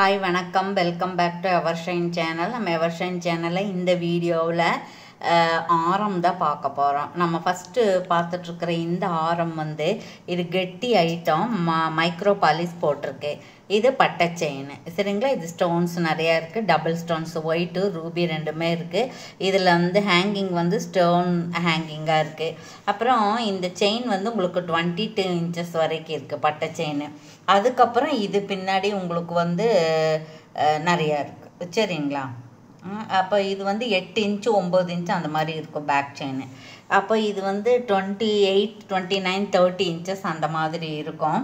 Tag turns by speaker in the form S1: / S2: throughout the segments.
S1: Hi, வணக்கம். Welcome back to Evershine channel. நம்ம Evershine சேனலில் இந்த வீடியோவில் ஆரம் தான் பார்க்க போகிறோம். நம்ம ஃபஸ்ட்டு பார்த்துட்ருக்கிற இந்த ஆரம் இது கெட்டி ஐட்டம் மைக்ரோ பாலிஷ் போட்டிருக்கு. இது பட்டை செயின் சரிங்களா. இது ஸ்டோன்ஸ் நிறையா இருக்குது. டபுள் ஸ்டோன்ஸ் ஒயிட்டு ரூபி ரெண்டுமே இருக்குது. இதில் ஹேங்கிங் ஸ்டோன் ஹேங்கிங்காக இருக்குது. அப்புறம் இந்த செயின் உங்களுக்கு 22 இன்ச்சஸ் வரைக்கும் இருக்குது பட்டை செயின். அதுக்கப்புறம் இது பின்னாடி உங்களுக்கு நிறையா இருக்குது சரிங்களா. அப்போ இது 8 இன்ச்சு 9 இன்ச்சு அந்த மாதிரி இருக்கும் பேக் செயின். அப்போ இது 28 29 30 இன்ச்சஸ் அந்த மாதிரி இருக்கும்.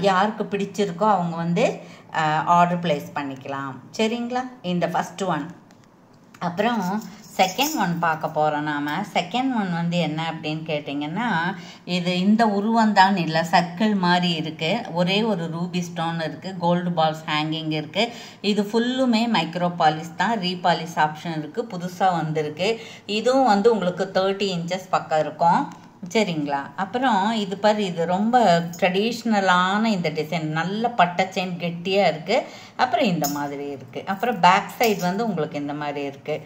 S1: யாருக்கு பிடிச்சிருக்கோ அவங்க ஆர்டர் ப்ளேஸ் பண்ணிக்கலாம் சரிங்களா. இந்த ஃபஸ்ட்டு ஒன். அப்புறம் செகண்ட் ஒன் பார்க்க போகிறோம். நாம் செகண்ட் ஒன் என்ன அப்படின்னு கேட்டிங்கன்னா, இது இந்த உருவந்தான் இல்லை, சர்க்கிள் மாதிரி இருக்குது. ஒரே ஒரு ரூபி ஸ்டோன் இருக்குது, கோல்டு பால்ஸ் ஹேங்கிங் இருக்குது. இது ஃபுல்லுமே மைக்ரோ பாலிஷ் தான். ரீபாலிஷ் ஆப்ஷன் இருக்குது, புதுசாக வந்திருக்கு. இதுவும் உங்களுக்கு 30 இன்ச்சஸ் பக்கம் இருக்கும் சரிங்களா. அப்புறம் இது பாரு, இது ரொம்ப ட்ரெடிஷ்னலான இந்த டிசைன், நல்ல பட்டை செயின் கெட்டியாக இருக்குது. அப்புறம் இந்த மாதிரி இருக்குது. அப்புறம் பேக் சைடு உங்களுக்கு இந்த மாதிரி இருக்குது.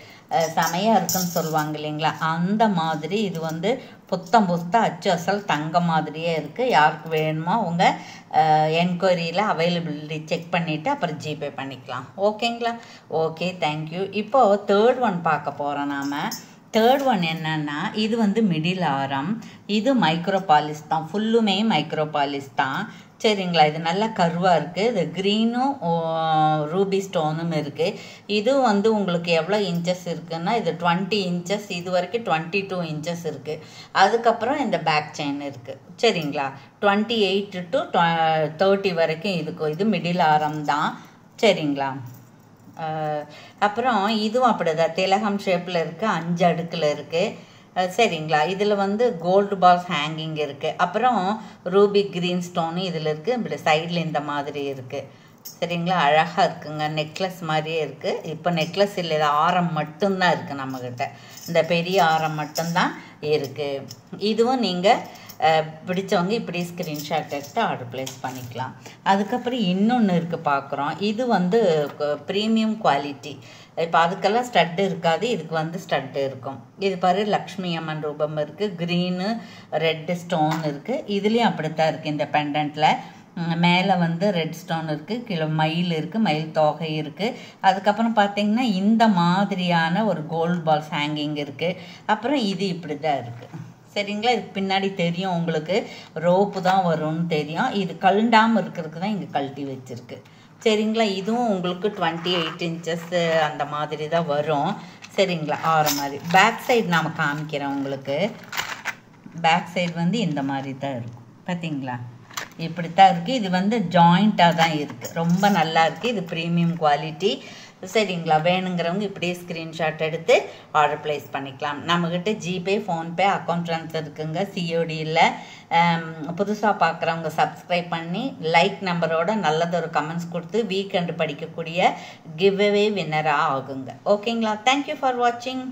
S1: செமையாக இருக்குன்னு சொல்லுவாங்க இல்லைங்களா, அந்த மாதிரி இது புத்தம் அச்சு அசல் தங்க மாதிரியே இருக்குது. யாருக்கு வேணுமோ அவங்க என்கொயரியில் அவைலபிலிட்டி செக் பண்ணிவிட்டு அப்புறம் ஜிபே பண்ணிக்கலாம் ஓகேங்களா. Okay, thank you. இப்போது தேர்ட் ஒன் பார்க்க போகிறோம். நாம் தேர்ட் ஒன் என்னன்னா, இது மிடில் ஆரம். இது மைக்ரோ பாலிஷ் தான், ஃபுல்லுமே மைக்ரோ பாலிஷ் தான் சரிங்களா. இது நல்லா கருவாக இருக்குது. இது க்ரீனும் ரூபி ஸ்டோனும் இருக்குது. இது உங்களுக்கு எவ்வளோ இன்ச்சஸ் இருக்குன்னா, இது 20 இன்ச்சஸ், இது வரைக்கும் 22 இன்ச்சஸ் இருக்குது. அதுக்கப்புறம் இந்த பேக் செயின் இருக்குது சரிங்களா. 28 to 30 வரைக்கும் இருக்கும். இது மிடில் ஆரம் தான் சரிங்களா. அப்புறம் இதுவும் அப்படிதான் திலகம் ஷேப்பில் இருக்குது, 5 அடுக்கில் இருக்குது சரிங்களா. இதில் கோல்டு பால்ஸ் ஹேங்கிங் இருக்குது. அப்புறம் ரூபி க்ரீன் ஸ்டோனு இதில் இருக்குது. இப்படி சைடில் இந்த மாதிரி இருக்குது சரிங்களா. அழகாக இருக்குங்க, நெக்லஸ் மாதிரியே இருக்குது. இப்போ நெக்லஸ் இல்லை, இது ஆரம் மட்டும்தான் இருக்குது நம்மக்கிட்ட. இந்த பெரிய ஆரம் மட்டும்தான் இருக்குது. இதுவும் நீங்கள் பிடிச்சவங்க இப்படி ஸ்க்ரீன்ஷாட் எடுத்து ஆர்டர் ப்ளேஸ் பண்ணிக்கலாம். அதுக்கப்புறம் இன்னொன்று இருக்குது பார்க்குறோம். இது ப்ரீமியம் குவாலிட்டி. இப்போ அதுக்கெல்லாம் ஸ்டட்டு இருக்காது, இதுக்கு ஸ்டட்டு இருக்கும். இது பாரு, லக்ஷ்மி அம்மன் ரூபம் இருக்குது, க்ரீனு ரெட்டு ஸ்டோன் இருக்குது. இதுலேயும் அப்படித்தான் இருக்குது. இந்த பெண்டன்ட்டில் மேலே ரெட் ஸ்டோன் இருக்குது, கீழே மயில் இருக்குது, மயில் தொகை இருக்குது. அதுக்கப்புறம் பார்த்திங்கன்னா இந்த மாதிரியான ஒரு கோல்டு பால்ஸ் ஹேங்கிங் இருக்குது. அப்புறம் இது இப்படி தான் இருக்குது சரிங்களா. இதுக்கு பின்னாடி தெரியும் உங்களுக்கு, ரோப்பு தான் வரும்னு தெரியும். இது கழுண்டாமல் இருக்கிறதுக்கு தான் இங்கே கழட்டி வச்சுருக்கு சரிங்களா. இதுவும் உங்களுக்கு 28 இன்ச்சஸ் அந்த மாதிரி தான் வரும் சரிங்களா. ஆறு மாதிரி. பேக் சைடு நாம் காமிக்கிறோம் உங்களுக்கு. பேக் சைடு இந்த மாதிரி தான் இருக்கும் பார்த்தீங்களா. இப்படித்தான் இருக்குது. இது ஜாயிண்ட்டாக தான் இருக்குது, ரொம்ப நல்லா இருக்குது. இது ப்ரீமியம் குவாலிட்டி சரிங்களா. வேணுங்கிறவங்க இப்படியே ஸ்க்ரீன்ஷாட் எடுத்து ஆர்டர் ப்ளேஸ் பண்ணிக்கலாம். நம்மக்கிட்ட ஜிபே, ஃபோன்பே, அக்கௌண்ட் ட்ரான்ஸ்ஃபர் இருக்குங்க. சிஓடி இல்லை. புதுசாக பார்க்குறவங்க சப்ஸ்கிரைப் பண்ணி லைக் நம்பரோட நல்லதொரு கமெண்ட்ஸ் கொடுத்து வீக்கெண்டு படிக்கக்கூடிய கிவ் அவே வின்னராக ஆகுங்க ஓகேங்களா. தேங்க்யூ ஃபார் வாட்சிங்.